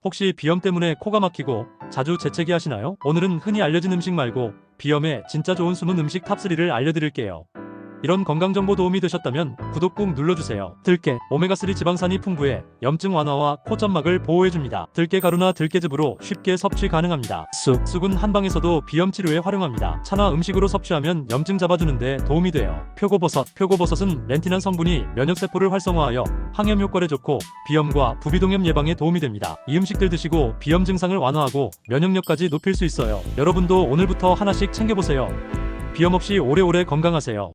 혹시 비염 때문에 코가 막히고 자주 재채기 하시나요? 오늘은 흔히 알려진 음식 말고 비염에 진짜 좋은 숨은 음식 탑3를 알려드릴게요. 이런 건강정보 도움이 되셨다면 구독 꾹 눌러주세요. 들깨, 오메가3 지방산이 풍부해 염증 완화와 코점막을 보호해줍니다. 들깨 가루나 들깨즙으로 쉽게 섭취 가능합니다. 쑥은 한방에서도 비염 치료에 활용합니다. 차나 음식으로 섭취하면 염증 잡아주는데 도움이 돼요. 표고버섯은 렌틴한 성분이 면역세포를 활성화하여 항염 효과에 좋고 비염과 부비동염 예방에 도움이 됩니다. 이 음식들 드시고 비염 증상을 완화하고 면역력까지 높일 수 있어요. 여러분도 오늘부터 하나씩 챙겨보세요. 비염 없이 오래오래 건강하세요.